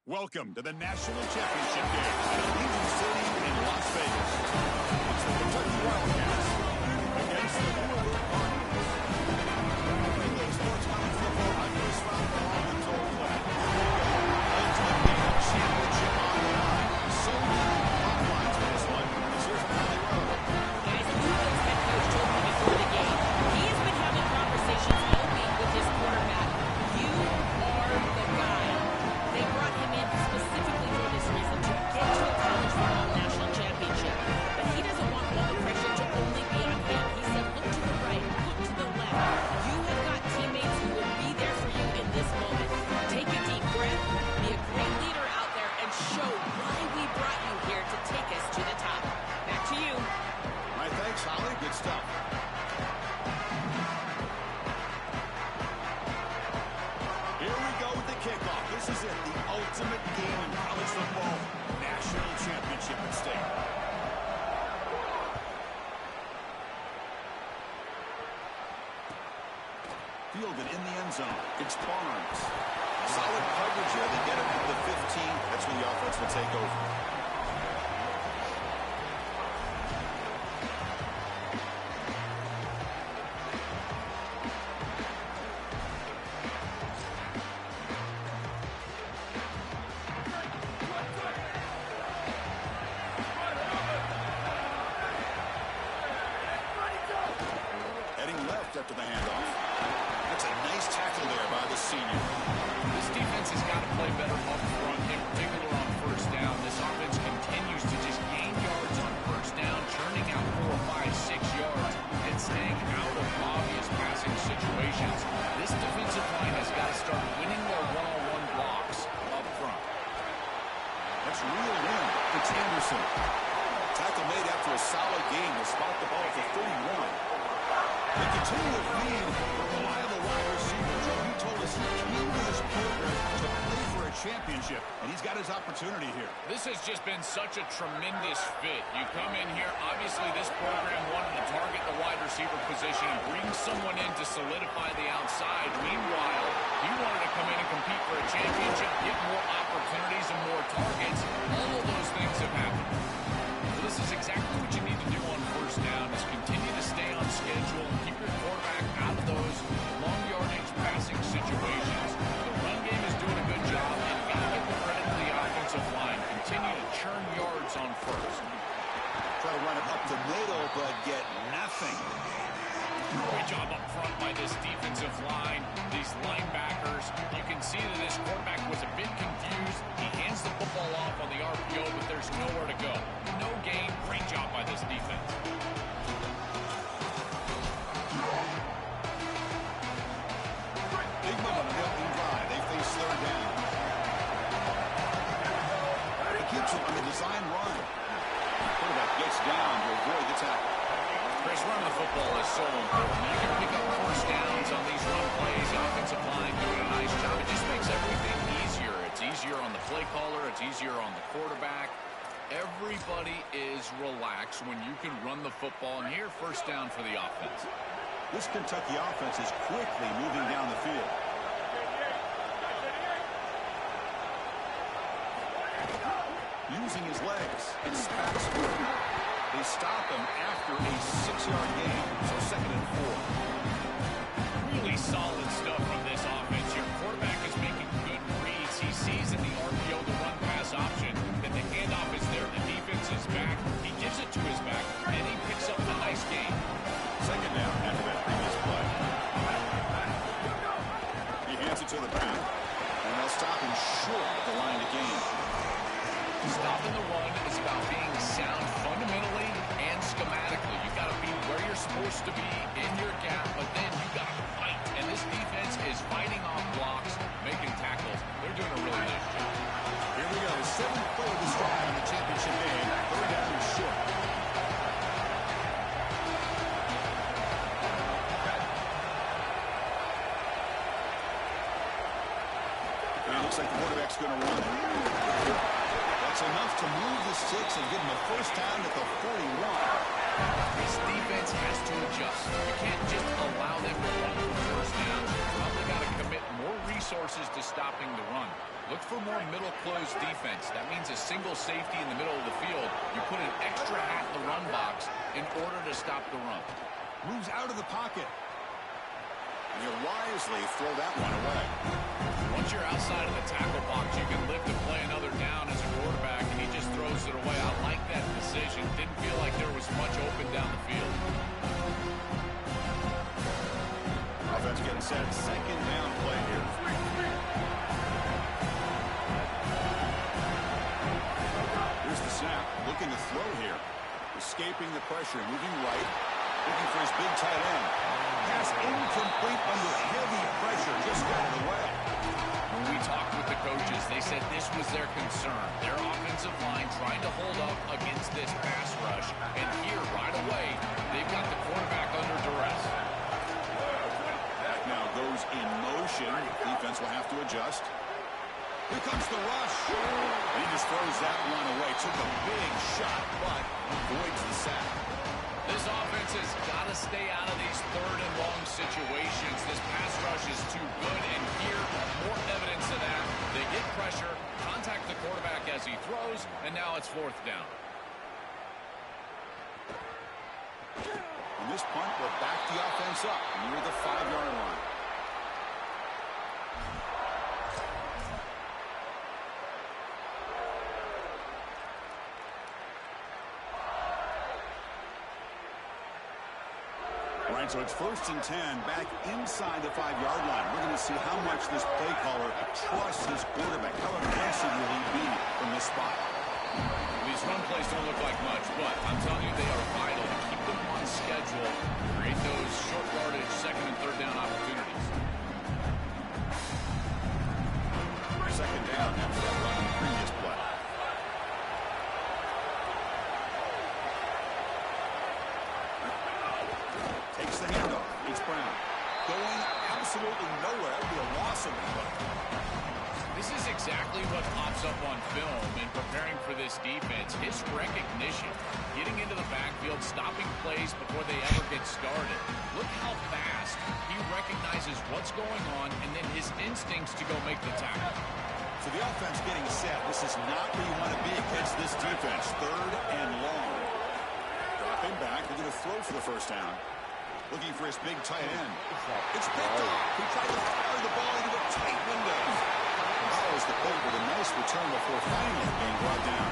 Welcome to the National Championship game at Allegiant Stadium in Las Vegas. It's the Kentucky Wildcats against the Louisville Cardinals. English sports college football, I first found the Hawkins old flag. Ultimate game championship on the line. So many hot lines for this one. This here's Valley Road. Guys, Louisville's head coach told me before the game, he has been having conversations all week with his quarterback. You are the guy. They brought him in specifically for this reason, to get to a college football national championship. But he doesn't want all the pressure to only be on him. He said, look to the right, look to the left. You have got teammates who will be there for you in this moment. Take a deep breath, be a great leader out there, and show why we brought you here to take us to the top. Back to you. All right, thanks, Holly. Good stuff. Here we go with the kickoff. This is it, the ultimate game in college football. National championship at stake. Fielded in the end zone. It's Barnes. Solid coverage here. They get him to the 15. That's when the offense will take over. After the handoff. That's a nice tackle there by the senior. This defense has got to play better up front, in particular on first down. This offense continues to just gain yards on first down, churning out 4, 5, 6 yards, and staying out of obvious passing situations. This defensive line has got to start winning their one-on-one blocks up front. That's real win. It's Anderson. Tackle made after a solid game. Will spot the ball for 31. They continue to feed the reliable wide receiver. Joe, he told us he came to this program to play for a championship, and he's got his opportunity here. This has just been such a tremendous fit. You come in here, obviously this program wanted to target the wide receiver position and bring someone in to solidify the outside. Meanwhile, he wanted to come in and compete for a championship, get more opportunities and more targets. All of those things have happened. So this is exactly what you need to do on first down, is continue to stay on schedule and keep your quarterback out of those long yardage passing situations. The run game is doing a good job, and you got to give the credit to the offensive line. Continue to churn yards on first. Try to run it up the middle, but get nothing. Great job up front by this defensive line, these linebackers. You can see that this quarterback was a bit confused. He hands the football off on the RPO, but there's nowhere to go. No gain. Great job by this defense. Big moment on the opening drive. They face third down. He keeps it on the design run. Quarterback gets down to avoid the tackle. Chris, running the football is so important. You can pick up first downs on these run plays. The offensive line doing a nice job. It just makes everything easier. It's easier on the play caller. It's easier on the quarterback. Everybody is relaxed when you can run the football. And here, first down for the offense. This Kentucky offense is quickly moving down the field. Using his legs, it's Spax. They stop him after a 6-yard gain, so 2nd and 4. Really solid stuff from this offense. Your quarterback is making good reads. He sees in the RPO the run-pass option, that the handoff is there. The defense is back. He gives it to his back, and he picks up a nice gain. 2nd down after that previous play. He hands it to the back, and they'll stop him short of the line to gain. Stopping the run is about being sound fundamentally and schematically. You got to be where you're supposed to be in your gap, but then you got to fight. And this defense is fighting off blocks, making tackles. They're doing a really nice job. Here we go. 7th play of this drive in the championship game. Third down and short. And it looks like the quarterback's going to run it. That's enough to move the sticks and give him a first down at the 41. This defense has to adjust. You can't just allow them to run for first downs. You probably got to commit more resources to stopping the run. Look for more middle close defense. That means a single safety in the middle of the field. You put an extra hat in the run box in order to stop the run. Moves out of the pocket. And you wisely throw that one away. Once you're outside of the tackle box, you can live to play another down as a quarterback, and he just throws it away. I like that decision. Didn't feel like there was much open down the field. Offense getting set. Second down play here. Here's the snap. Looking to throw here. Escaping the pressure. Moving right. Looking for his big tight end. Pass incomplete under heavy pressure. Just got it away. When we talked with the coaches, they said this was their concern. Their offensive line trying to hold up against this pass rush. And here, right away, they've got the quarterback under duress. That now goes in motion. Defense will have to adjust. Here comes the rush. And he just throws that one away. Took a big shot, but avoids the sack. This offense has got to stay out of these third and long situations. This pass rush is too good, and here, more evidence of that. They get pressure, contact the quarterback as he throws, and now it's fourth down. On this punt, we'll back the offense up near the 5-yard line. All right, so it's 1st and 10, back inside the 5-yard line. We're going to see how much this play caller trusts his quarterback. How aggressive will he be from this spot? These run plays don't look like much, but I'm telling you, they are vital to keep them on schedule, create those short yardage second and third down opportunities. Second down after that run on the previous play. Takes the handoff. It's Brown. Going absolutely nowhere. That'll be a loss of the play. This is exactly what pops up on film in preparing for this defense. His recognition, getting into the backfield, stopping plays before they ever get started. Look how fast he recognizes what's going on and then his instincts to go make the tackle. So the offense getting set. This is not where you want to be against this defense. Third and long. Dropping back. They're going to throw for the first down. Looking for his big tight end. It's picked off. He tried to fire the ball into a tight window. Follows the play with a nice return before finally being brought down.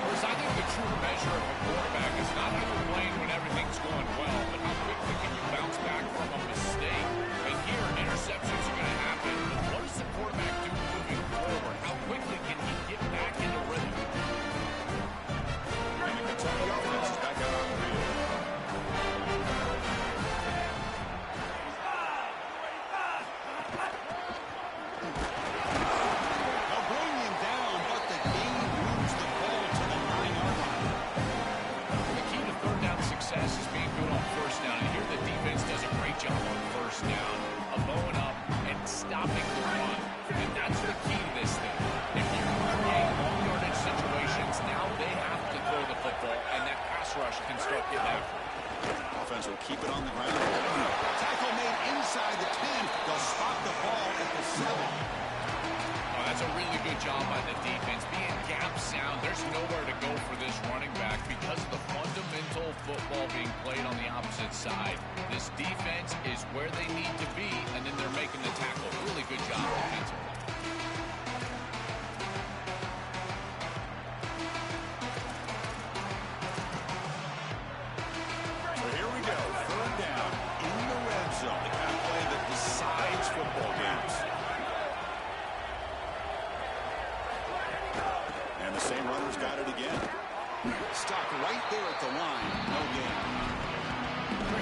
Chris, I think the true measure of a quarterback is not how you're playing when everything's going well, but how quickly can you bounce back from a mistake. And here, interceptions are going to happen. But what does the quarterback do moving forward? How quickly can he get back into rhythm? And the Kentucky offense is back out on the field. Will keep it on the ground. Tackle made inside the 10. They'll spot the ball at the 7. Oh, that's a really good job by the defense. Being gap sound, there's nowhere to go for this running back because of the fundamental football being played on the opposite side. This defense is where they need to be, and then they're making the tackle. Really good job defensively.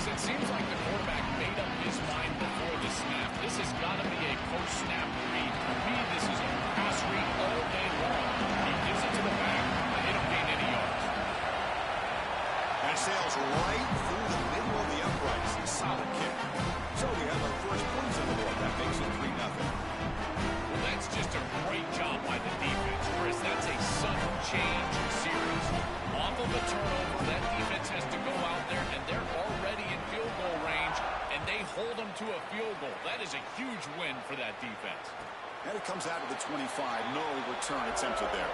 It seems like the quarterback made up his mind before the snap. This has got to be a post-snap read. For me, this is a pass read all day long. He gives it to the back, and they don't gain any yards. And sails right through the middle of the uprights. Solid kick. So we have our first points on the board. That makes it 3-0. Well, that's just a great job by the defense, Chris. That's a sudden change series. Off of a turnover, that defense has to go out there, and they're already in field goal range, and they hold them to a field goal. That is a huge win for that defense. And it comes out to the 25. No return attempted there.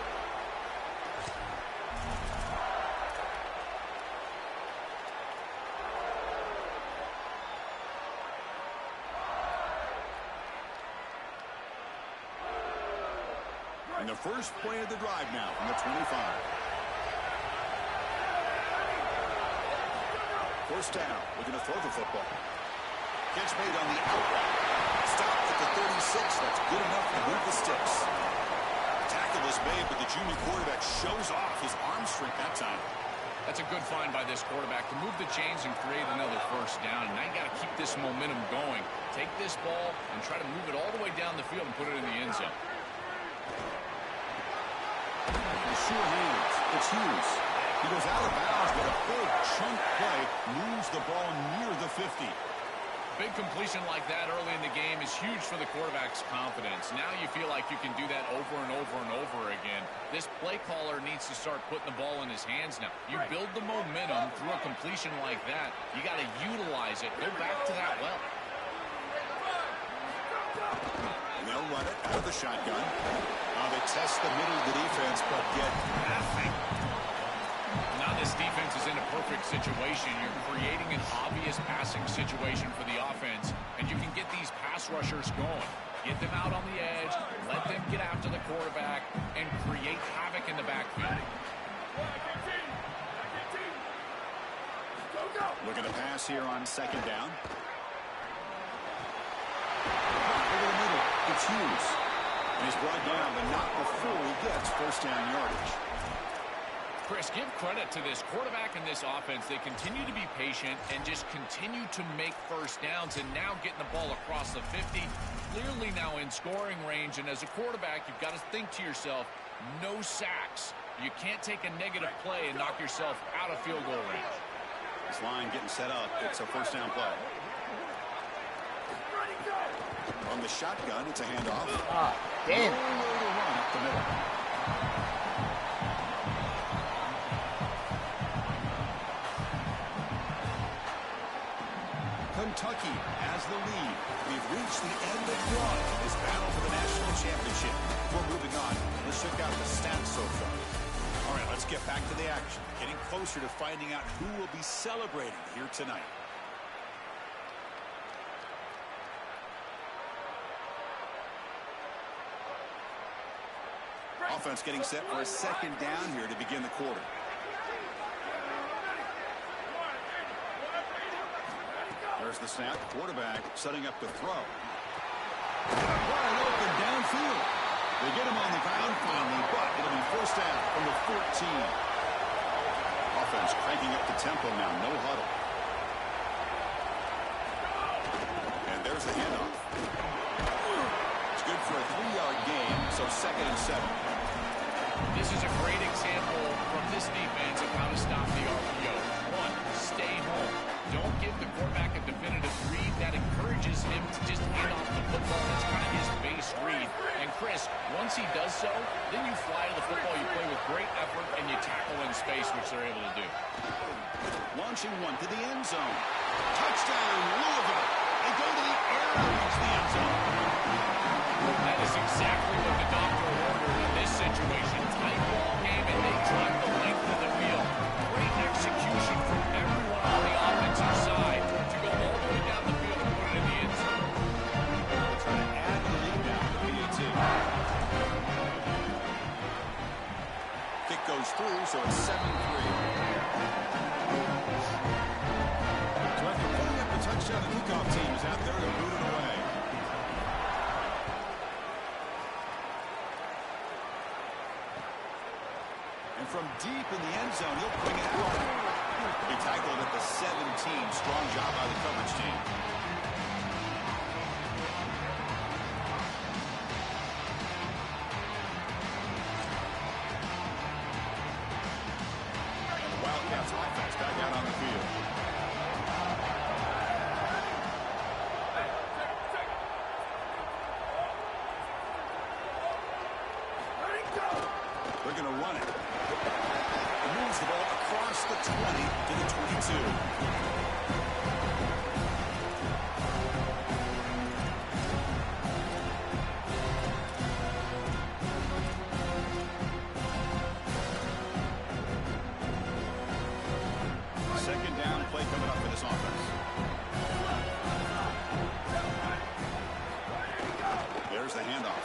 And the first play of the drive now from the 25. First down, looking to throw the football. Catch made on the outright. Stopped at the 36. That's good enough to move the sticks. Tackle is made, but the junior quarterback shows off his arm strength that time. That's a good find by this quarterback to move the chains and create another first down. Now you got to keep this momentum going. Take this ball and try to move it all the way down the field and put it in the end zone. Sure hands. It's Hughes. He goes out of bounds, but a big chunk play moves the ball near the 50. Big completion like that early in the game is huge for the quarterback's confidence. Now you feel like you can do that over and over and over again. This play caller needs to start putting the ball in his hands now. You build the momentum through a completion like that. You got to utilize it. Go back to that well. And they'll run it out of the shotgun. They test the middle of the defense, but get nothing. Now this defense is in a perfect situation. You're creating an obvious passing situation for the offense, and you can get these pass rushers going. Get them out on the edge, let them get after the quarterback, and create havoc in the backfield. Looking to pass here on second down. Over the middle, it's Hughes. And he's brought down, but not before he gets first down yardage. Chris, give credit to this quarterback and this offense. They continue to be patient and just continue to make first downs, and now getting the ball across the 50, clearly now in scoring range. And as a quarterback, you've got to think to yourself, no sacks. You can't take a negative play and knock yourself out of field goal range. This line getting set up. It's a first down play. On the shotgun, it's a handoff. Damn. Run up the middle. Kentucky has the lead. We've reached the end of one in this battle for the national championship. Before moving on, let's check out the stats so far. All right, let's get back to the action. Getting closer to finding out who will be celebrating here tonight. Offense getting set for a second down here to begin the quarter. There's the snap. Quarterback setting up the throw. Wide open downfield. They get him on the ground finally, but it'll be first down from the 14. Offense cranking up the tempo now. No huddle. And there's the handoff. It's good for a 3-yard gain, so second and 7. This is a great example from this defense of how to stop the RPO. One, stay home. Don't give the quarterback a definitive read. That encourages him to just hand off the football. That's kind of his base read. And Chris, once he does so, then you fly to the football, you play with great effort, and you tackle in space, which they're able to do. Launching one to the end zone. Touchdown, Louisville. They go to the air and reach the end zone. That is exactly what the doctor ordered in this situation. Tight ball game, and they drive the length of the field. Great execution from everyone on the offensive side to go all the way down the field and put it in the end zone. Trying to add the lead now to the PAT. Kick goes through, so it's 7-3. So after putting up the touchdown, the kickoff team is out there to boot it away. And from deep in the end zone, he'll bring it out. He tackled at the 17. Strong job by the coverage team. And the Wildcats offense back out on the field. They're going to run it. It moves the ball across the 20 to the 22. Here's the handoff.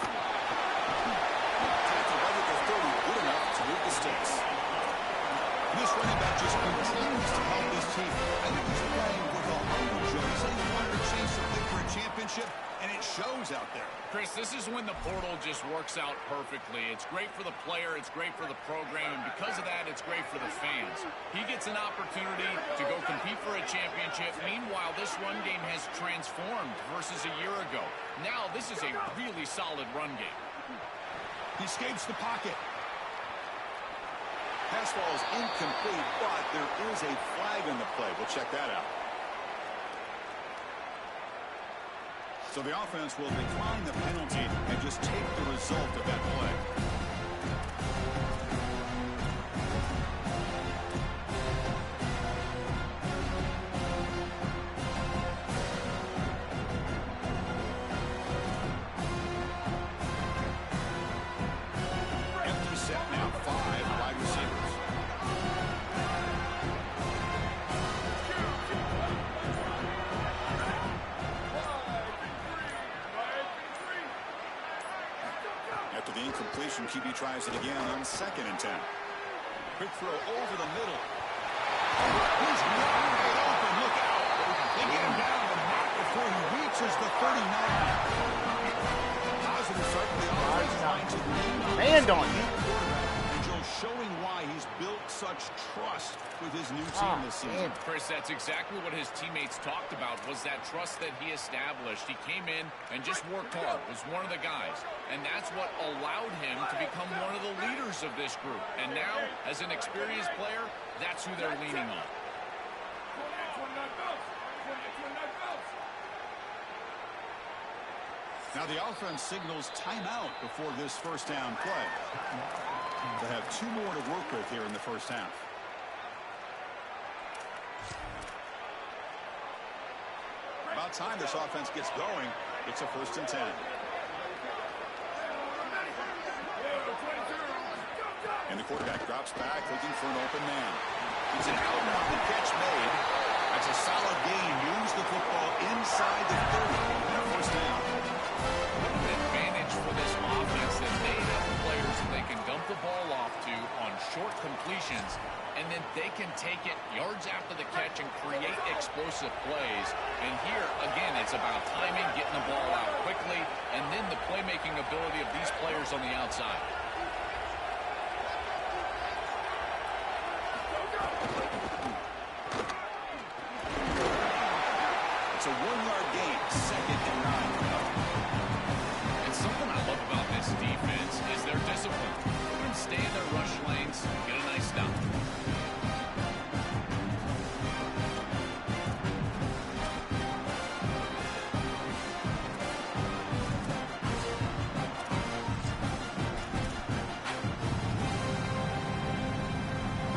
Tackle right at the 30, good enough to move the sticks. This running back just continues to help this team. I think he's playing with a hunger, Joe. He said he wanted to chase something for a championship, and it shows out there. Chris, this is when the portal just works out perfectly. It's great for the player, it's great for the program, and because of that, it's great for the fans. He gets an opportunity to go compete for a championship. Meanwhile, this run game has transformed versus a year ago. Now, this is a really solid run game. He escapes the pocket. Pass ball is incomplete, but there is a flag in the play. We'll check that out. So the offense will decline the penalty and just take the result of that play. Empty set now, 5 wide receivers. After the incompletion, QB tries it again on 2nd and 10. Quick throw over the middle. He's wide open. Look out. They get him down to the mark before he reaches the 39. Positive start for the offensive line to lean Land on him. And Joe showing why he's built such trust with his new team this season. Chris, that's exactly what his teammates talked about, was that trust that he established. He came in and just worked hard, was one of the guys. And that's what allowed him to become one of the leaders of this group. And now, as an experienced player, that's who they're leaning on. Now the offense signals timeout before this first down play. They have 2 more to work with here in the first half. About time this offense gets going. It's a 1st and 10. And the quarterback drops back looking for an open man. It's an out-and-out catch made. That's a solid gain. Moves the football inside the 30 and a 1st down. What an advantage for this offense that they have players that they can dump the ball off to on short completions, and then they can take it yards after the catch and create explosive plays. And here, again, it's about timing, getting the ball out quickly, and then the playmaking ability of these players on the outside. It's a 1-yard gain, 2nd and 9. And something I love about this defense is their discipline. They can stay in their rush lanes, get a nice stop.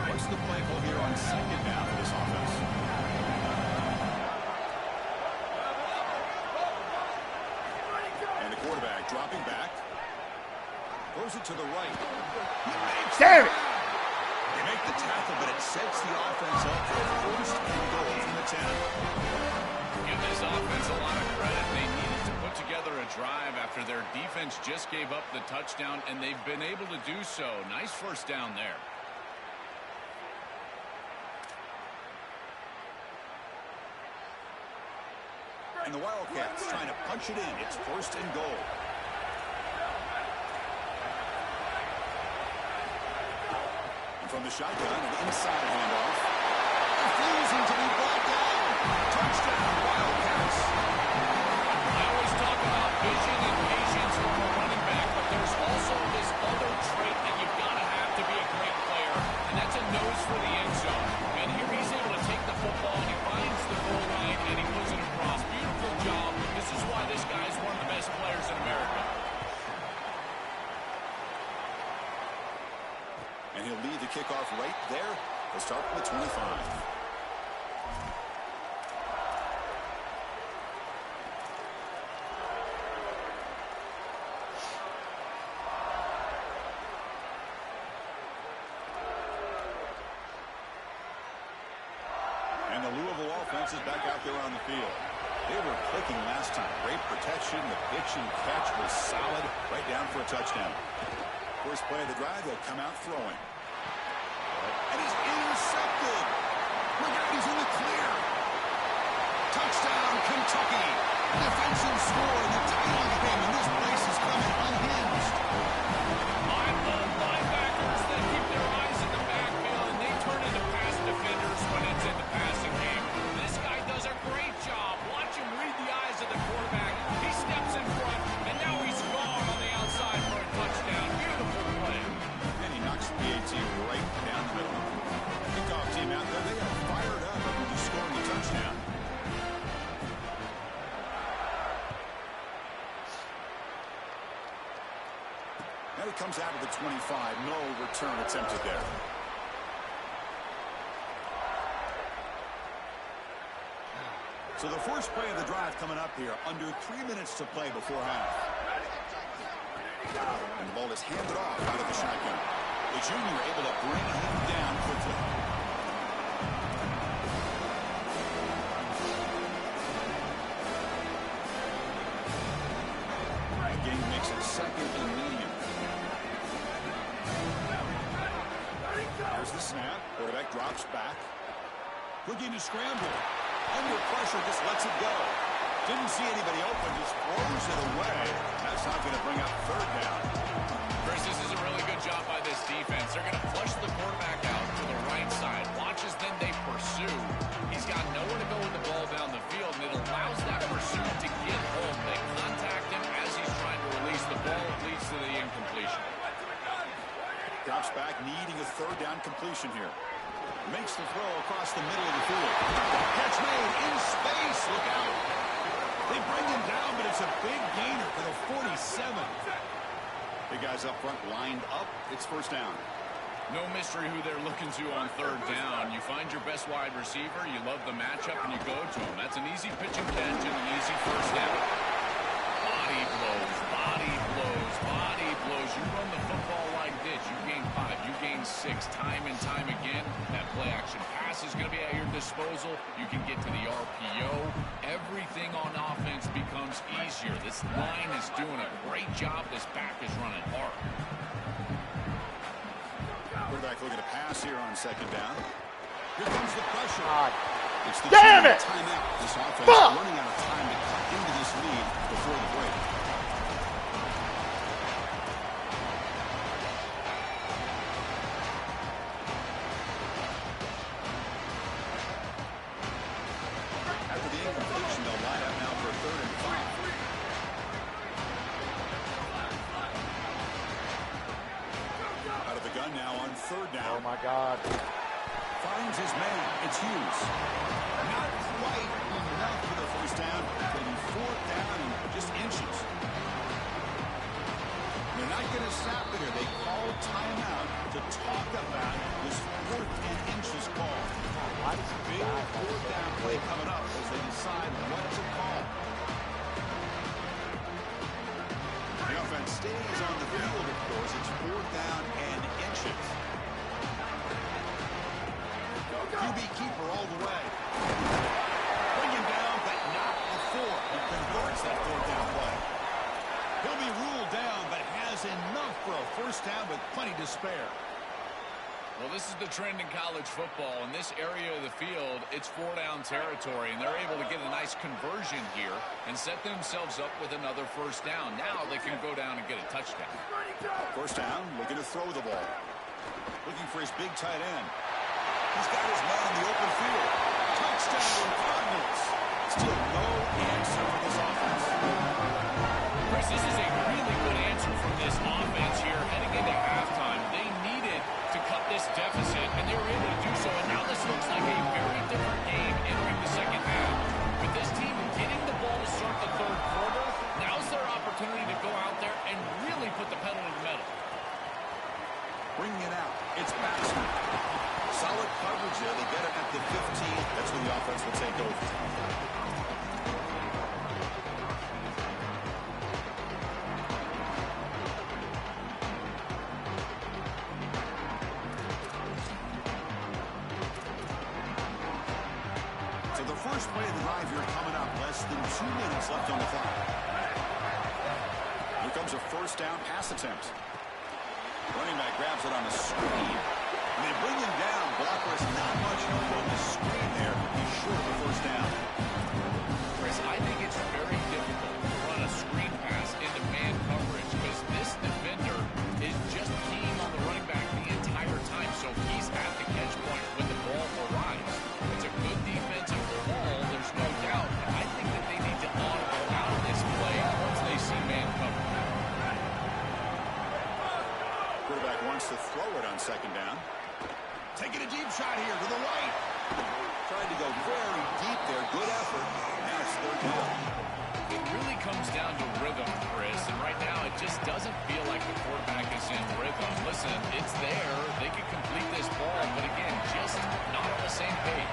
What's the play call here on 2nd down for this offense? And the quarterback dropping back. Throws it to the right. He makes Damn it! They make the tackle, but it sets the offense up for a 1st and goal from the 10. Give this offense a lot of credit. They needed to put together a drive after their defense just gave up the touchdown, and they've been able to do so. Nice 1st down there. And the Wildcats trying to punch it in. It's 1st and goal. And from the shotgun, an inside handoff. Refusing to be brought down. Touchdown, Wildcats. I always talk about vision and patience from a running back, but there's also this other trait that you've got to have to be a great player, and that's a nose for the end zone. And here he's able to take the football, and he finds the goal line, and he puts it across. Beautiful job. This is why this guy is one of the best players in America. And he'll lead the kickoff right there. They'll start with 25. And the Louisville offense is back out there on the field. They were clicking last time. Great protection. The pitch and catch was solid. touchdown. First play of the drive, they'll come out throwing. And he's intercepted. Look out, he's in the clear. Touchdown, Kentucky. Defensive score in the title game, and this place is coming unhinged. I love linebackers that keep their eyes in the backfield, and they turn into pass defenders when it's in the passing game. This guy does a great job. Watch him read the eyes of the quarterback. He steps in front, and now he's gone on the outside for a touchdown. Beautiful play. And he knocks the PAT right down the middle. Kickoff team out there, they are fired up after just scoring a touchdown. Now he comes out of the 25. No return attempted there. So the first play of the drive coming up here. Under 3 minutes to play before half. And the ball is handed off out of the shotgun. The junior able to bring him down quickly. The game makes it second and medium. There's the snap. Quarterback drops back. Looking to scramble. Under pressure, just lets it go. Didn't see anybody open, just throws it away. That's not going to bring up third down. Chris, this is a really good job by this defense. They're going to flush the quarterback out to the right side. Watch as then they pursue. He's got nowhere to go with the ball down the field, and it allows that pursuit to get home. They contact him as he's trying to release the ball. It leads to the incompletion. Drops back, needing a third down completion here. Makes the throw across the middle of the field. Catch made in space. Look out. They bring him down, but it's a big gainer for the 47. Big guys up front lined up. It's first down. No mystery who they're looking to on third down. You find your best wide receiver, you love the matchup, and you go to him. That's an easy pitch and catch and an easy first down. Body blows, body blows, body blows. You run the football like this, you gain 5, you gain 6, time and time again. That play action pass is going to be at your disposal. You can get to the RPO. Everything on offense becomes easier. This line is doing a great job. This back is running hard. Quarterback looking to pass here on second down. Here comes the pressure. It's the Damn it! timeout. This offense running out of time to cut into this lead before the break. After the incompletion, they'll line up now for 3rd and 5. Out of the gun now on 3rd down. Oh, my God. Finds his man. It's Hughes. Not quite enough for the first down. It'll be 4th down and just inches. They're not going to stop it here. They call timeout to talk about this 4th and inches call. Big 4th down play coming up as they decide what to call. The offense stays on the field, of course. It's 4th down and inches. QB keeper all the way. Bring him down, but not before he converts that 4th down play. He'll be ruled down, but has enough for a first down with plenty to spare. Well, this is the trend in college football. In this area of the field, it's 4-down territory, and they're able to get a nice conversion here and set themselves up with another first down. Now they can go down and get a touchdown. First down, looking to throw the ball. Looking for his big tight end. He's got his man in the open field. Touchdown, Cardinals. Still no answer for this offense. Chris, this is a really good answer from this offense here heading into halftime. They needed to cut this deficit, and they were able to do so. And now this looks like a very different game entering the second half. With this team getting the ball to start the 3rd quarter, now's their opportunity to go out there and really put the pedal to the metal. Bringing it out. It's Baxter. Solid coverage there. They get it at the 15. That's when the offense will take over. So the first play of the drive here coming up. Less than 2 minutes left on the clock. Here comes comes a first down pass attempt. Running back grabs it on the screen. And they bring him down. Blocker has not much help on the screen there. He's short of the first down. Chris, I think it's very difficult to run a screen pass into man coverage because this defender is just keying on the running back the entire time, so he's at the catch point when the ball arrives. It's a good defensive call, there's no doubt. I think that they need to audible out of this play once they see man coverage. Quarterback wants to throw it on second down. Taking a deep shot here to the right. Tried to go very deep there. Good effort. Now it's third down. It really comes down to rhythm, Chris, and right now it just doesn't feel like the quarterback is in rhythm. Listen, it's there. They can complete this ball, but again, just not on the same page.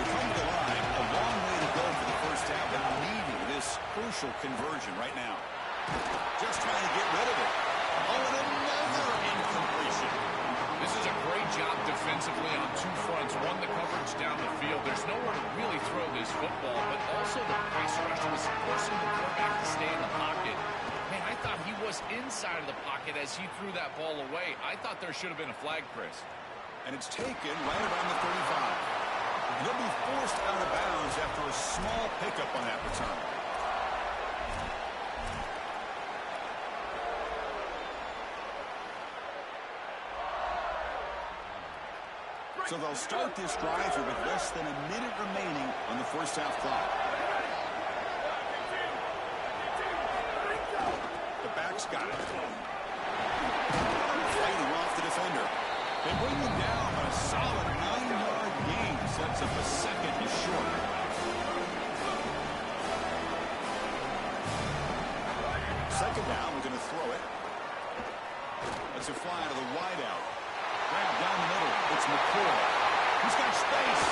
They come to the line. A long way to go for the first down, but needing this crucial conversion right now. Just trying to get rid of it. Oh, and another incompletion. This is a great job defensively on two fronts. One, the coverage down the field. There's nowhere to really throw this football, but also the pass rush was forcing the quarterback to stay in the pocket. Man, I thought he was inside of the pocket as he threw that ball away. I thought there should have been a flag, Chris. And it's taken right around the 35. He'll be forced out of bounds after a small pickup on that return. So they'll start this drive here with less than a minute remaining on the first half clock. The back's got it. Fighting off the defender. They bring him down on a solid 9-yard gain. Sets up a second and short. Second down, we're going to throw it. Let's a fly to the wideout. Grab down the middle. It's McCoy. He's got space.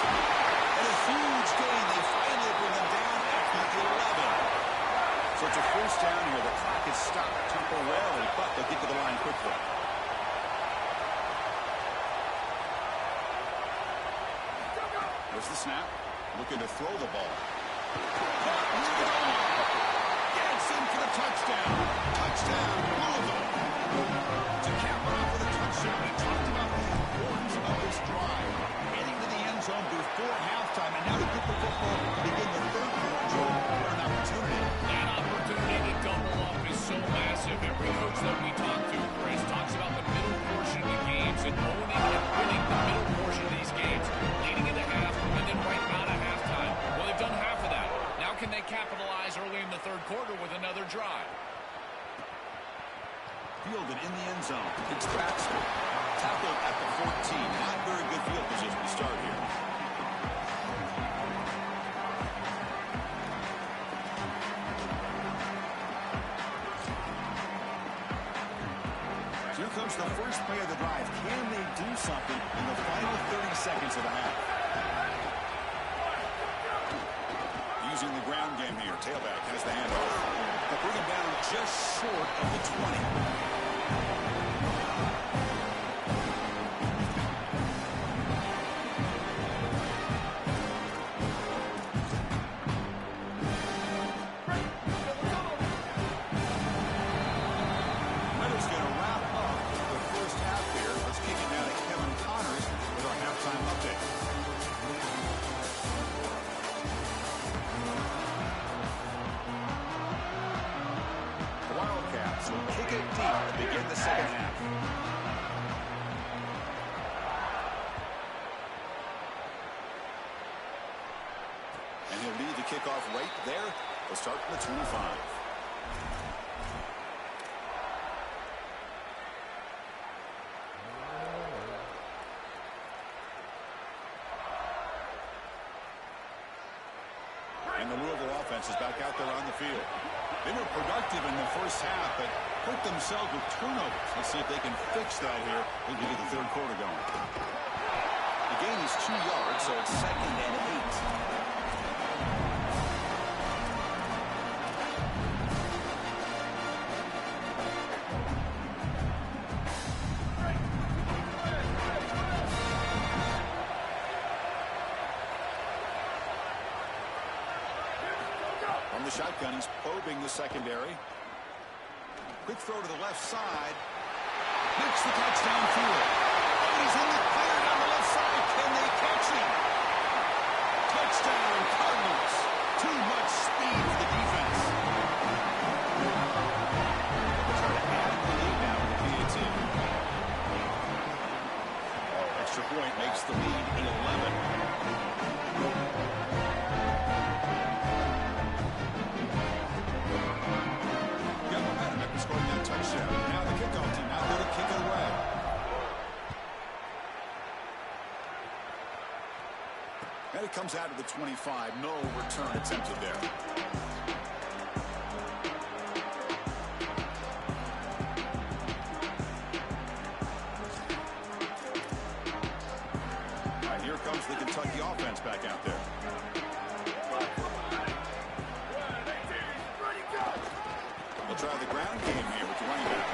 And a huge gain. They finally bring him down at the 11. So it's a first down here. The clock is stopped temporarily, but they'll get to the line quickly. There's the snap. Looking to throw the ball. Gets in for the touchdown. Touchdown, Louisville. To cap it off with a touchdown. We talked about the importance of this drive. Getting to the end zone before halftime, and now to get the football to begin the third quarter. Joe, what an opportunity. That opportunity to double up is so massive. Every coach that we talk to, Chris, talks about the middle portion of the games and owning and winning the middle portion of these games, leading into half and then right out of halftime. Well, they've done half of that. Now can they capitalize early in the third quarter with another drive? Fielded in the end zone. It's Baxter. Tackled at the 14. Not very good field position to start here. So here comes the first play of the drive. Can they do something in the final 30 seconds of the half? Using the ground game here. Tailback has the handoff. They'll bring him down just short of the 20. Kickoff right there. We'll start from the 25. And the Louisville offense is back out there on the field. They were productive in the first half, but hurt themselves with turnovers. Let's see if they can fix that here as we get the third quarter going. The gain is 2 yards, so it's 2nd and 8. Shotgun, he's probing the secondary. Quick throw to the left side. Makes the touchdown field. And he's in the clear down the left side. Can they catch him? Touchdown, Cardinals. Too much speed for the defense. Try to add the lead now with the PAT. Extra point makes the lead 11. Got momentum after scoring that touchdown. Now the kickoff team out there to kick it away. And it comes out of the 25. No return attempted there. All right, here comes the Kentucky offense back out there. We'll try the ground game here with the running back.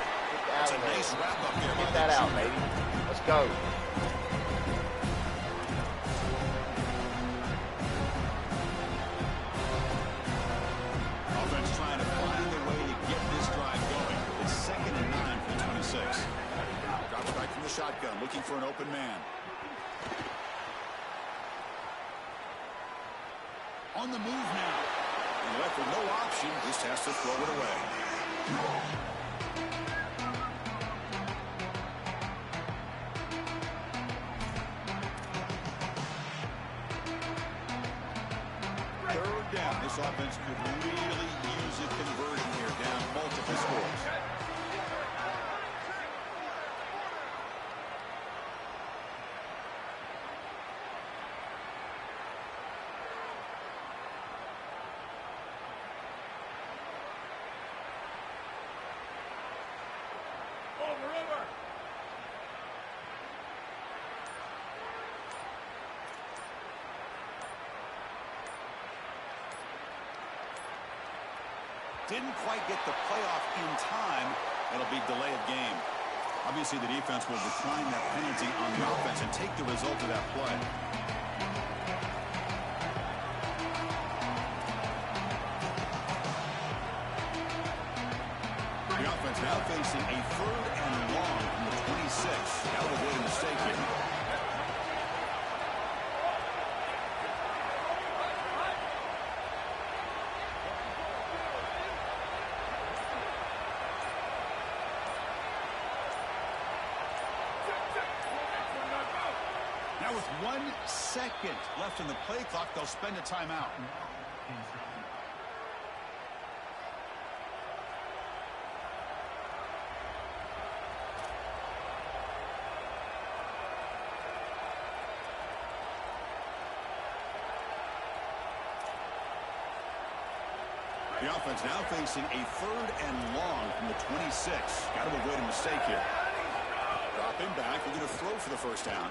It's a nice wrap up there. Get that out, baby. Let's go. Offense trying to find a way to get this drive going. It's 2nd and 9 for the 26. Drops back from the shotgun, looking for an open man. On the move now. And left with no option, just has to throw it away. Third down. This offense could really use a conversion here, down multiple scores. Didn't quite get the playoff in time. It'll be delay of game. Obviously, the defense will decline that penalty on the offense and take the result of that play. The offense now facing a 3rd and long from the 26. Got to avoid a mistake here. Now with 1 second left in the play clock, they'll spend a timeout. The offense now facing a 3rd and long from the 26. Got to avoid a mistake here. Dropping back, we're going to throw for the first down.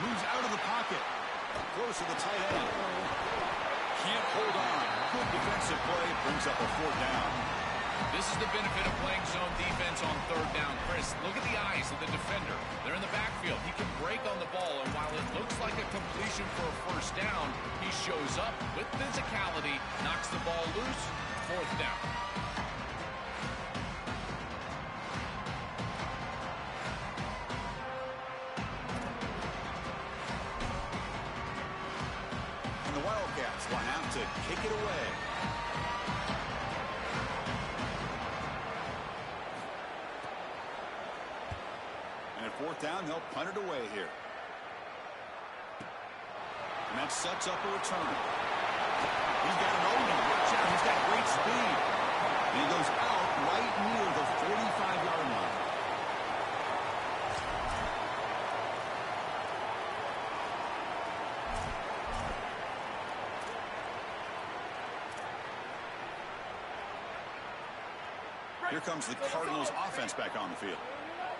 Moves out of the pocket. Close to the tight end. Can't hold on. Good defensive play. Brings up a 4th down. This is the benefit of playing zone defense on 3rd down. Chris, look at the eyes of the defender. They're in the backfield. He can break on the ball, and while it looks like a completion for a first down, he shows up with physicality, knocks the ball loose, 4th down. And the Wildcats will have to kick it away. And at 4th down, they'll punt it away here. And that sets up a return. He's got an opening. Watch out. He's got great speed. And he goes out right near the 45-yard line. Here comes the Cardinals offense back on the field.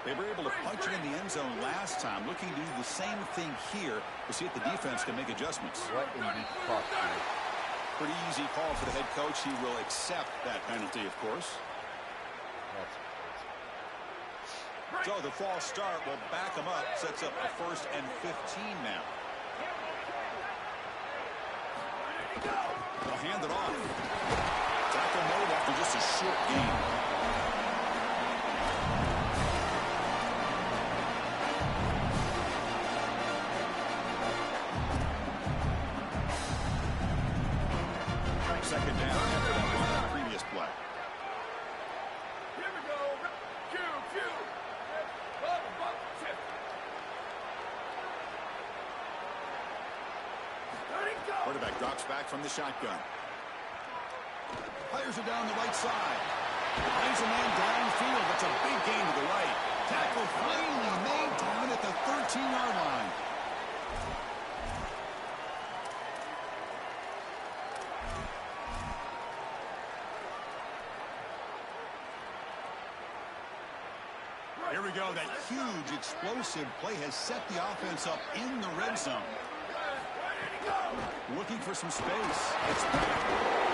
They were able to punch it in the end zone last time, looking to do the same thing here to see if the defense can make adjustments. What in the fuck, dude? Pretty easy call for the head coach. He will accept that penalty, of course. So the false start will back him up, sets up a 1st and 15 now. They'll hand it off. Tackle mode after just a short gain. Drops back from the shotgun. Fires it down the right side. Brings a man downfield. That's a big gain to the right. Tackle finally made down at the 13-yard line. Here we go. That huge, explosive play has set the offense up in the red zone. Looking for some space. It's back.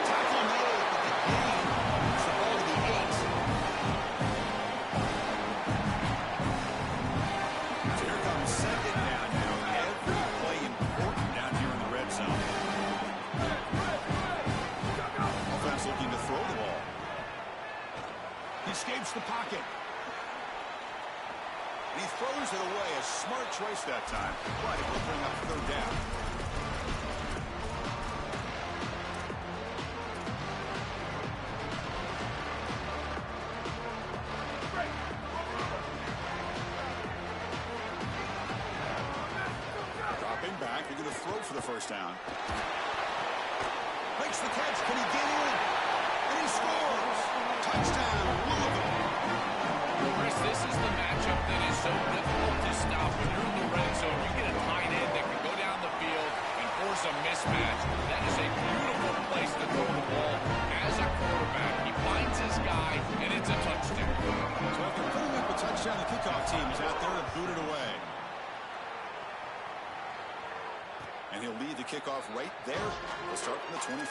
Tackle made, but the gain is the ball to the 8. So here comes second down now. Every play important down here in the red zone. Offense looking to throw the ball. He escapes the pocket. He throws it away. A smart choice that time. But it will bring up third down. Dropping back. They're going to throw for the first down. Makes the catch. Can he get in? And he scores. Touchdown, Louisville. Chris, this is the matchup that is so difficult to stop. When you're in the red zone, you get a tight end that can go down the field and force a mismatch. That is a beautiful place to throw the ball. As a quarterback, he finds his guy, and it's a touchdown. So after putting up a touchdown, the kickoff team is out there to boot it away. And he'll lead the kickoff right there. We'll start from the 25.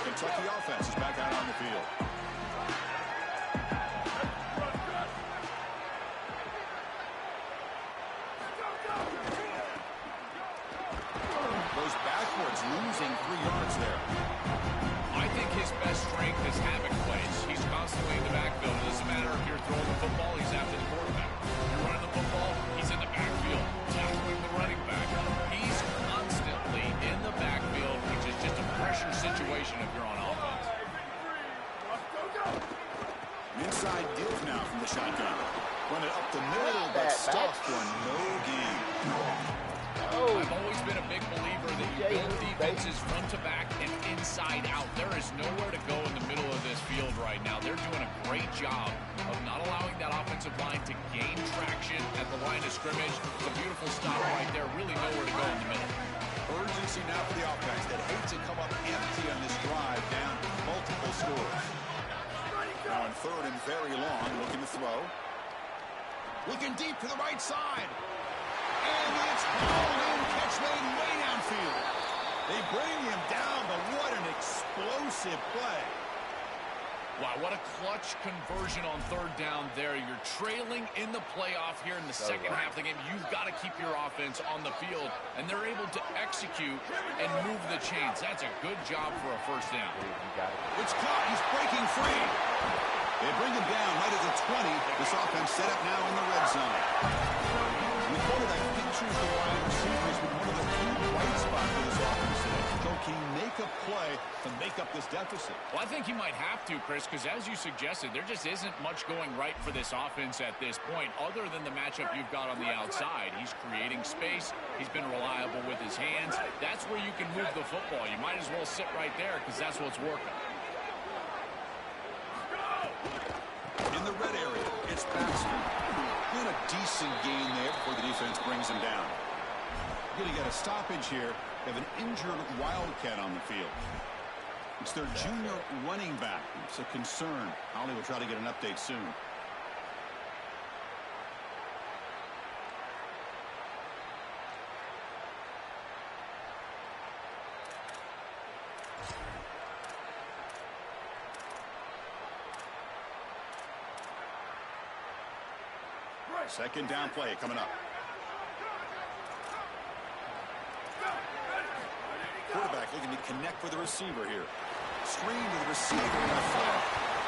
Kentucky offense is back out on the field. Goes backwards, losing 3 yards there. I think his best strength is havoc plays. He's constantly in the backfield. It doesn't matter if you're throwing the football, he's after the quarterback. If you're running the football, he's in the backfield, tackling the running back. He's constantly in the backfield, which is just a pressure situation if you're on offense. Inside give now from the shotgun. Run it up the middle, but stopped for no gain. I've always been a big believer that you build defenses front to back and inside out. There is nowhere to go in the middle of this field right now. They're doing a great job of not allowing that offensive line to gain traction at the line of scrimmage. It's a beautiful stop right there. Really nowhere to go in the middle. Urgency now for the offense that hates to come up empty on this drive down multiple scores. Now on third and very long, looking to throw. Looking deep to the right side. And it's hauled in, catch made way downfield. They bring him down, but what an explosive play. Wow, what a clutch conversion on third down there. You're trailing in the playoff here in the second half of the game. You've got to keep your offense on the field, and they're able to execute and move the chains. That's a good job for a first down. It's caught. He's breaking free. They bring him down right at the 20. This offense set up now in the red zone. The quarterback features the wide receivers with one of the key bright spots for this offense today. So can he make a play to make up this deficit? Well, I think he might have to, Chris, because as you suggested, there just isn't much going right for this offense at this point, other than the matchup you've got on the outside. He's creating space. He's been reliable with his hands. That's where you can move the football. You might as well sit right there because that's what's working. In the red area, it's Baxter. Got a decent gain there before the defense brings him down. Going to get a stoppage here. They have an injured Wildcat on the field. It's their junior running back. It's a concern. Holly will try to get an update soon. Second down play coming up. Quarterback looking to connect with the receiver here. Screen to the receiver in the flat.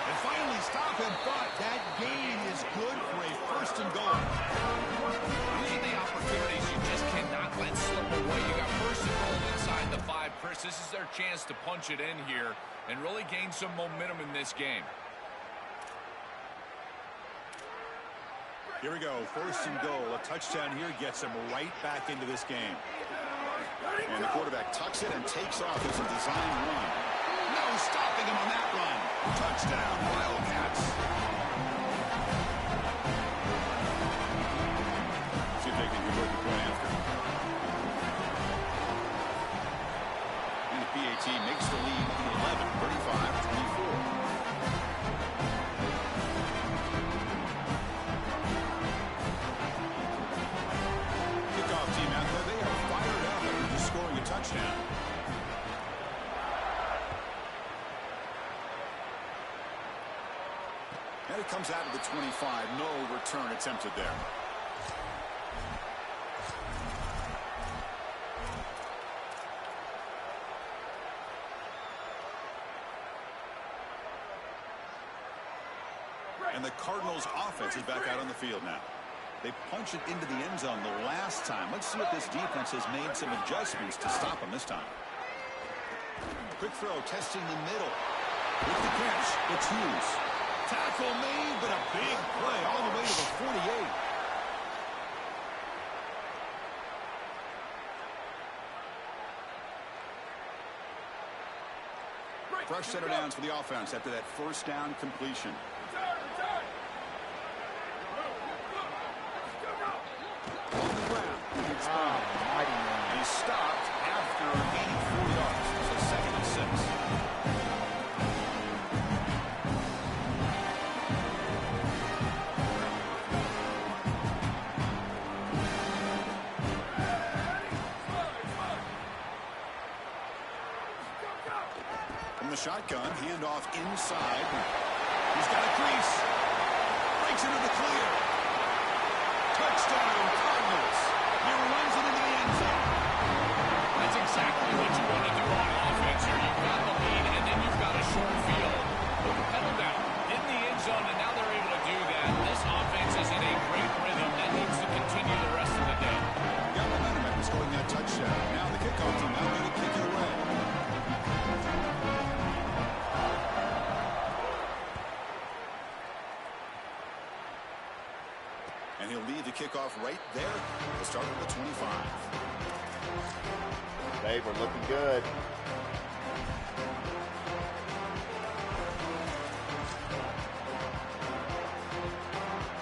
And finally stop him, but that gain is good for a first and goal. These are the opportunities you just cannot let slip away. You got first and goal inside the 5. Chris, this is their chance to punch it in here and really gain some momentum in this game. Here we go, 1st and goal. A touchdown here gets him right back into this game. And the quarterback tucks it and takes off. It's a design run. No stopping him on that run. Touchdown, Wildcats. See if they can convert the point after. And the PAT makes the lead 11, 35-24. Touchdown. And it comes out of the 25. No return attempted there. And the Cardinals' offense is back out on the field now. They punch it into the end zone the last time. Let's see if this defense has made some adjustments to stop them this time. Quick throw, testing the middle. With the catch, it's Hughes. Tackle made, but a big play all the way to the 48. Fresh set of downs for the offense after that 1st down completion. And he's stopped after gaining 4 yards. So 2nd and 6. From the shotgun, handoff inside. He's got a crease. Breaks into the clear. Touchdown, Cardinals. He runs it into the end zone. That's exactly what you want to do on offense here. You've got the lead, and then you've got a short field. Put the pedal down in the end zone, and now they're able to do that. This offense is in a great rhythm that needs to continue the rest of the day. Got momentum after scoring that touchdown. Now the kickoff team out there to kick it away. And he'll leave the kickoff right there. We'll start with the 25. Dave, we're looking good.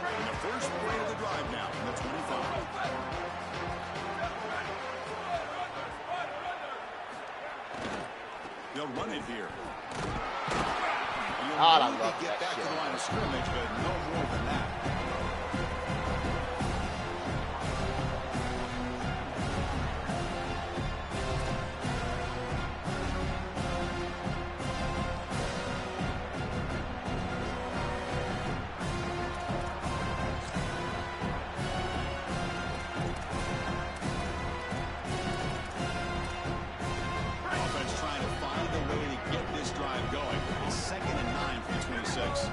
And the first play of the drive now from the 25. They'll run it here. God, I Maybe love get that back shit. to the line of scrimmage, but no more than that. Offense trying to find a way to get this drive going. It's 2nd and 9 from the 26.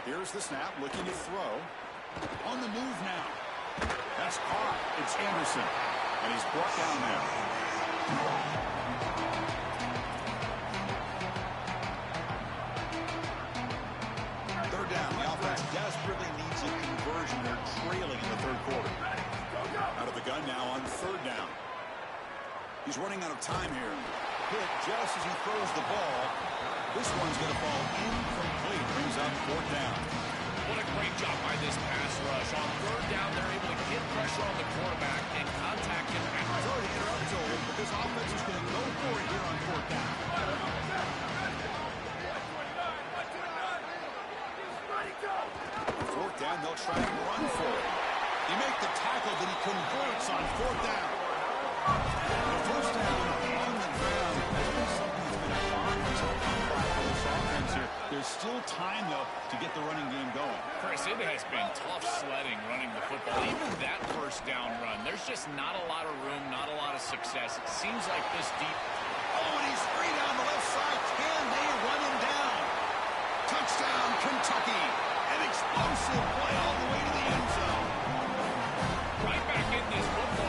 Here's the snap, looking to throw. On the move now. That's caught. It's Anderson. And he's brought down there. Third down. The offense desperately needs a conversion. They're trailing in the 3rd quarter. Out of the gun now on 3rd down. He's running out of time here. Hit just as he throws the ball. This one's going to fall incomplete. Brings up 4th down. What a great job by this pass rush. On 3rd down, they're able to get pressure on the quarterback and contact him. Sorry to interrupt, Joel, but this offense is going to go for it here on 4th down. 4th down, they'll try and run for it. He makes the tackle, but he converts on 4th down. The 1st down on the ground has been something that's been a positive comeback for this offense here. There's still time, though, to get the running game going. Chris, it has been tough sledding running the football. Even that 1st down run, there's just not a lot of room, not a lot of success. It seems like this deep. Oh, and he's free down the left side. Can they run him down? Touchdown, Kentucky. An explosive play all the way to the end zone. Right back in this football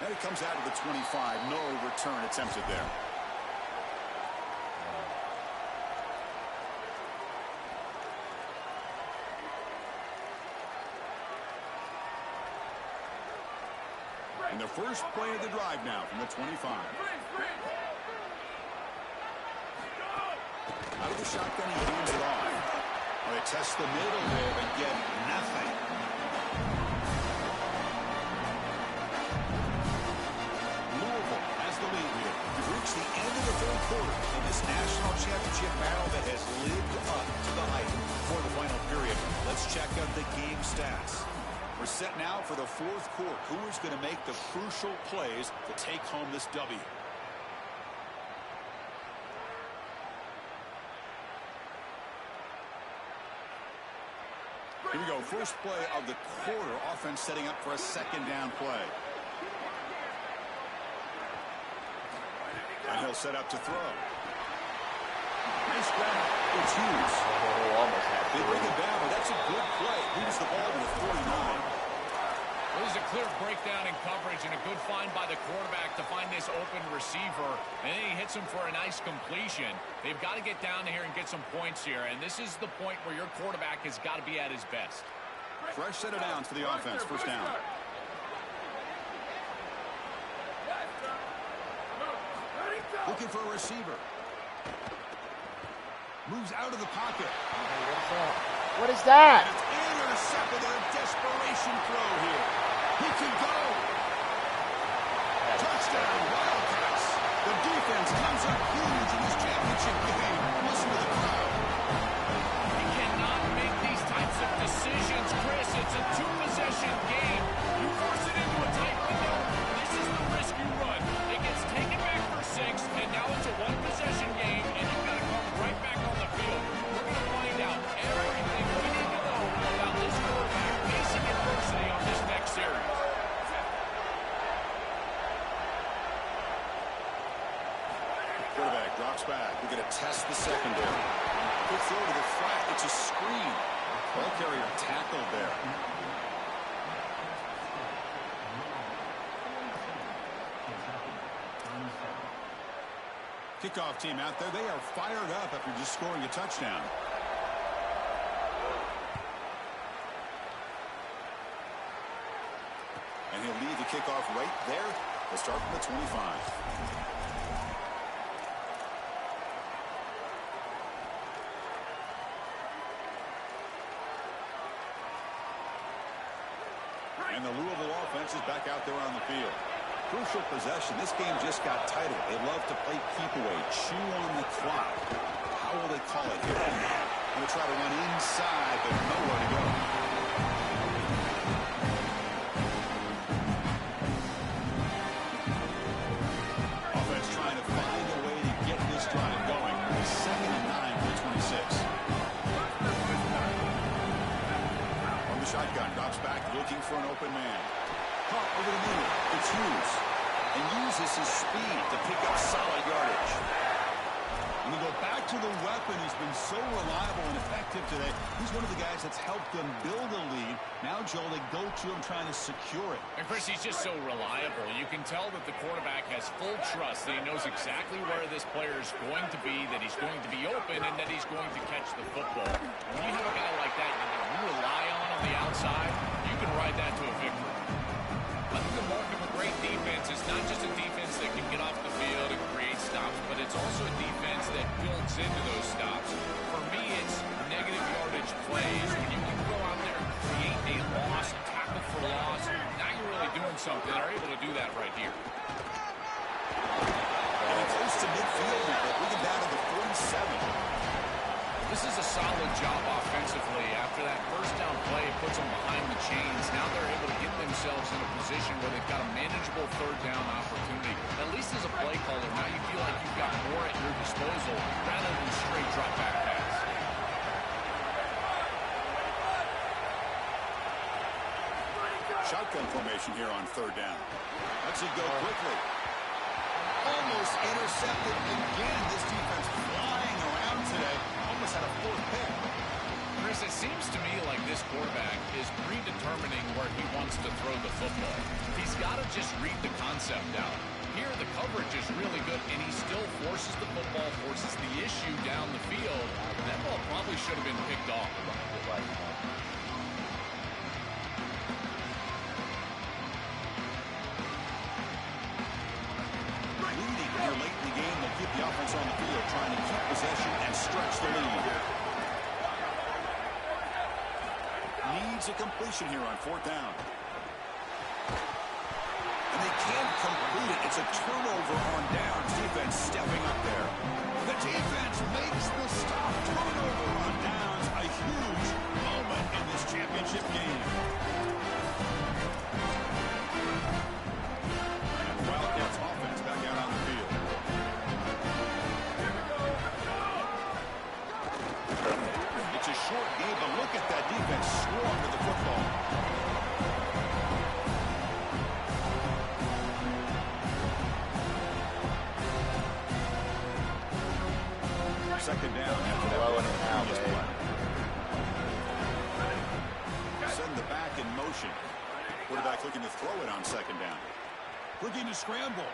And it comes out of the 25. No return attempted there. And the first play of the drive now from the 25. Out of the shotgun, he hands it off. Well, they test the middle there and get nothing. Louisville has the lead here. We've reached the end of the third quarter in this national championship battle that has lived up to the hype. For the final period, let's check out the game stats. We're set now for the fourth quarter. Who is going to make the crucial plays to take home this W? Here we go. First play of the quarter. Offense setting up for a second down play. And he'll set up to throw. Nice grab. It's Hughes. Almost had They bring it down, but that's a good play. Moves the ball to the 49. Well, there's a clear breakdown in coverage and a good find by the quarterback to find this open receiver. And then he hits him for a nice completion. They've got to get down here and get some points here. And this is the point where your quarterback has got to be at his best. Fresh set of downs for the offense. First down. Looking for a receiver. Moves out of the pocket. What is that? It's intercepted. A desperation throw here. He can go. Touchdown, Wildcats. The defense comes up huge in this championship game. Listen to the crowd. You cannot make these types of decisions, Chris. It's a two-possession game. You force it into a tight window. This is the risk you run. It gets taken back for 6, and now it's a one-possession game, and you've got to come right back on the field. We're going to find out everything we need to know about this quarterback facing adversity on this next series. Quarterback drops back. We're going to test the secondary. Good throw to the flat. It's a screen. Ball carrier tackled there. Kickoff team out there. They are fired up after just scoring a touchdown. And he'll lead the kickoff right there. They'll start from the 25. And the Louisville offense is back out there on the field. Crucial possession. This game just got tighter. They love to play keep away, chew on the clock. How will they call it here? Going to try to run inside, but nowhere to go. Offense trying to find a way to get this drive going. 2nd and 9 for the 26. From the shotgun, drops back, looking for an open man. Caught over the middle. It's Hughes. And uses his speed to pick up solid yardage. When you go back to the weapon who's been so reliable and effective today, he's one of the guys that's helped them build a lead. Now, Joel, they go to him trying to secure it. And Chris, he's just so reliable. You can tell that the quarterback has full trust that he knows exactly where this player is going to be, that he's going to be open, and that he's going to catch the football. When you have a guy like that you rely on the outside, you can ride that to a victory. I think the mark of a great defense is not just a defense that can get off the field and create stops, but it's also a defense that builds into those stops. For me, it's negative yardage plays. When you can go out there and create a loss, tackle for loss, now you're really doing something. They're able to do that right here. And close to midfield now. We get down to the 47. This is a solid job offensively. After that first down play, it puts them behind the chains. Now they're able to get themselves in a position where they've got a manageable third down opportunity. At least as a play caller, now you feel like you've got more at your disposal rather than straight drop back pass. Shotgun formation here on third down. Let's it go quickly. Almost intercepted again. This defense flying around today. Almost had a fourth pick. Chris, it seems to me like this quarterback is predetermining where he wants to throw the football. He's got to just read the concept out. Here, the coverage is really good, and he still forces the football, forces the issue down the field. That ball probably should have been picked off. Leading here late in the game, they'll keep the offense on the field, trying to keep possession and stretch the lead. Needs a completion here on 4th down. And they can't complete it. It's a turnover on downs. Defense stepping up there. The defense makes the stop. Turnover on downs. A huge moment in this championship game. And the Wildcats offense back out on the field. It's a short game, but look at that defense swarm to the football. Second down after that play. Send the back in motion. Quarterback looking to throw it on 2nd down. Looking to scramble.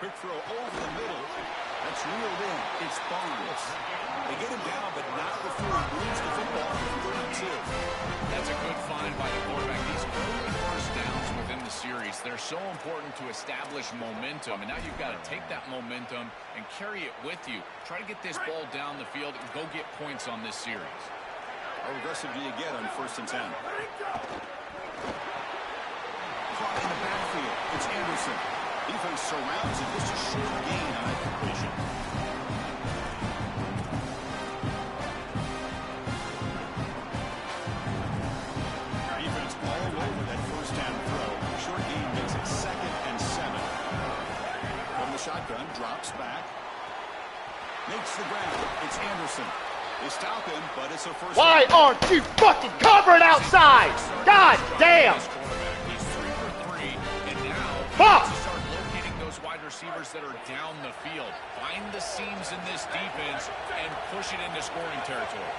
Quick throw over the middle. That's reeled in. It's Barnes. They get him down, but not before he moves the football for 32. That's a good find by the quarterback. These early first downs within the series, they're so important to establish momentum. And now you've got to take that momentum and carry it with you. Try to get this ball down the field and go get points on this series. How aggressive do you get on 1st and 10? Caught in the backfield. It's Anderson. Defense surrounds it. Just a short gain on that completion. Defense all over that 1st down throw. Short gain makes it 2nd and 7. From the shotgun, drops back. Makes the grab. It's Anderson. They stop him, but it's a first. Why aren't you fucking covering outside? God damn! He's 3 for 3, and now Fuck! start locating those wide receivers that are down the field. Find the seams in this defense and push it into scoring territory.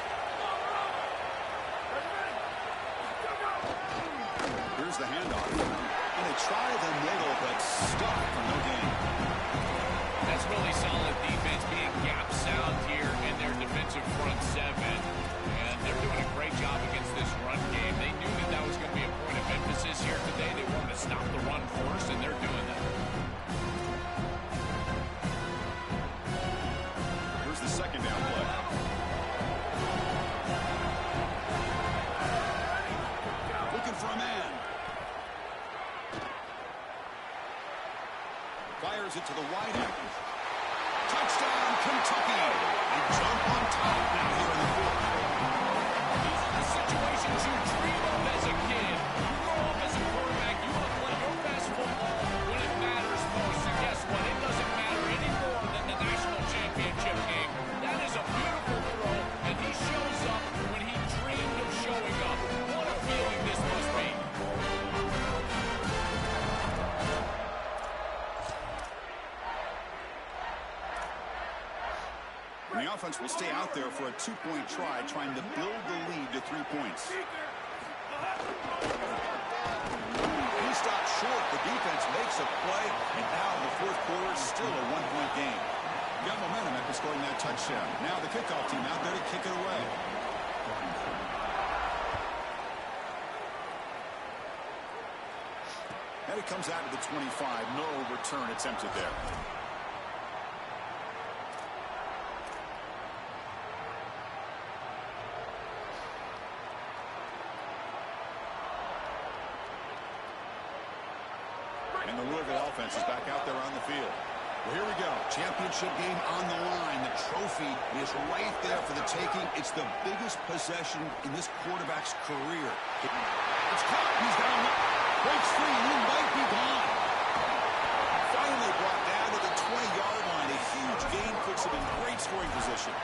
Here's the handoff. And they try the middle, but stuck for no gain. That's really solid defense, being gap sound here in their defensive front 7. And they're doing a great job against this run game. They knew that that was going to be a point of emphasis here today. They wanted to stop the run first, and they're doing that. Here's the 2nd down play. Looking for a man. Fires it to the wide end. Touchdown, Kentucky. They jump on top now here in the 4th. These are the situations you dream of as a kid. You grow up as a quarterback, you want to play your best football when it matters most. And guess what? It doesn't matter any more than the national championship game. That is a beautiful throw, and he shows up when he dreamed of showing up. What a feeling this must be. And the offense will stay out there for a 2-point try, trying to build the lead to 3 points. He stops short. The defense makes a play, and now in the 4th quarter, still a 1-point game. Got momentum after scoring that touchdown. Now the kickoff team out there to kick it away. Natty comes out to the 25. No return attempted there. And the Louisville offense is back out there on the field. Well, here we go. Championship game on the line. The trophy is right there for the taking. It's the biggest possession in this quarterback's career. It's caught. He's down. Breaks free. He might be gone. Finally brought down to the 20-yard line. A huge gain puts him in great scoring position.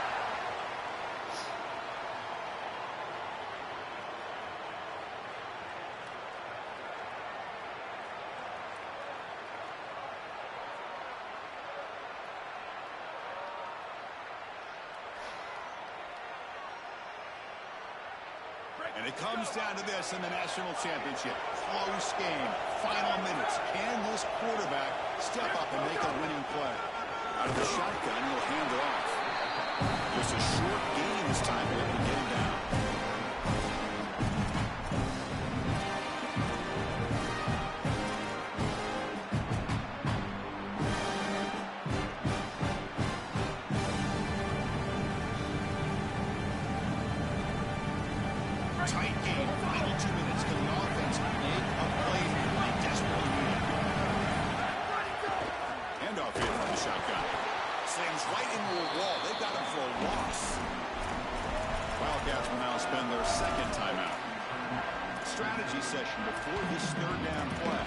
And it comes down to this in the national championship. Close game. Final minutes. Can this quarterback step up and make a winning play? Out of the shotgun, he'll hand it off. Just a short gain this time. They're able to get him down. Tight game. Final 2 minutes. Can the offense make a play here? They desperately need it. Handoff here from the shotgun. Slings right into a wall. They've got him for a loss. Wildcats will now spend their second timeout. Strategy session before this third down play.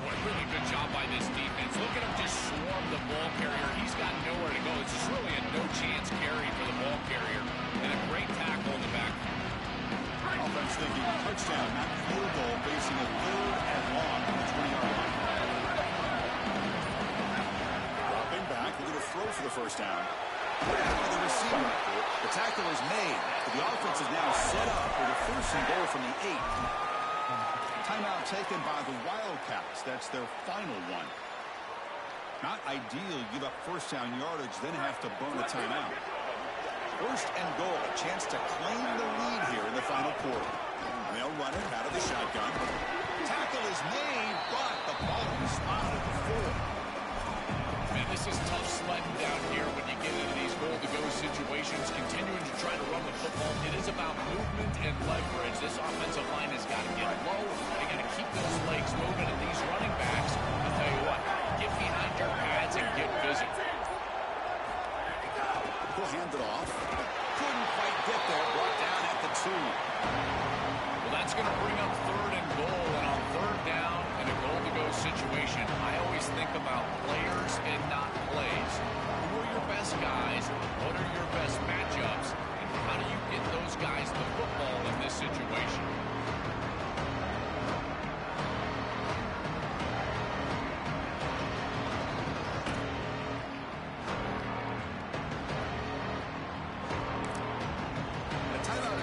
Boy, really good job by this defense. Look at him just swarm the ball carrier. He's got nowhere to go. It's just really a no-chance carry for the ball carrier. And a great tackle in the back. Offense thinking touchdown, not field goal, facing a third and long on the 20-yard line. Dropping back, they're going to throw for the first down. The receiver. The tackle is made. The offense is now set up for the first and goal from the 8. Timeout taken by the Wildcats. That's their final one. Not ideal. Give up first down yardage, then have to burn a timeout. First and goal, a chance to claim the lead here in the final quarter. And they'll run it out of the shotgun. Tackle is made, but the ball is spotted at the 4. Man, this is tough sledding down here when you get into these goal-to-go situations. Continuing to try to run the football, it is about movement and leverage. This offensive line has got to get low. They got to keep those legs moving, and these running backs, I'll tell you what, get behind your pads and get busy. He'll hand it off. Couldn't quite get there. Brought down at the 2. Well, that's going to bring up third and goal. And on third down in a goal-to-go situation, I always think about players and not plays. Who are your best guys? What are your best matchups? And how do you get those guys the football in this situation?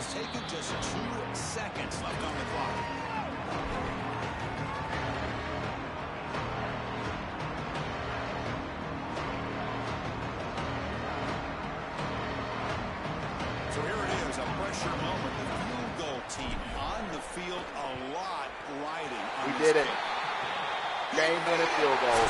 Taken just 2 seconds left on the clock. So here it is, a pressure moment. The field goal team on the field, a lot riding on We did it. Game-winning field goal.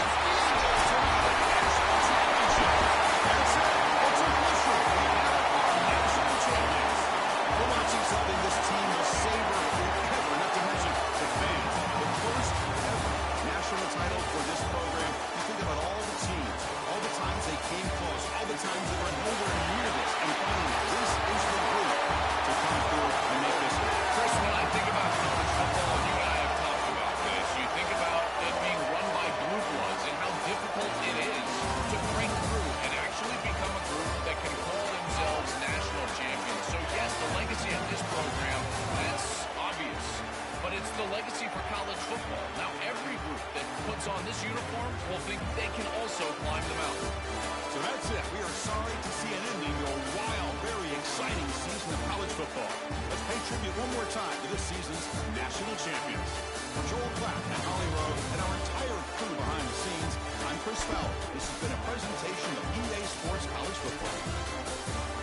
Something this team will savor forever, not to mention the fans. The first ever national title for this program. You think about all the teams, all the times they came close, all the times they were nowhere near this, and finally, this is the group to come through and make this. Chris, when I think about college football, and you and I have talked about this, you think about it being run by blue bloods and how difficult it is to break through and actually become a group that can call themselves national champions. So yes, the legacy of this program, that's obvious, but it's the legacy for college football. Now every group that puts on this uniform will think they can also climb the mountain. So that's it. We are sorry to see an ending to a wild, very exciting season of college football. Let's pay tribute one more time to this season's national champions. For Joel Clapp and Holly Rowe and our entire crew behind the scenes, I'm Chris Fowler. This has been a presentation of EA Sports College Football.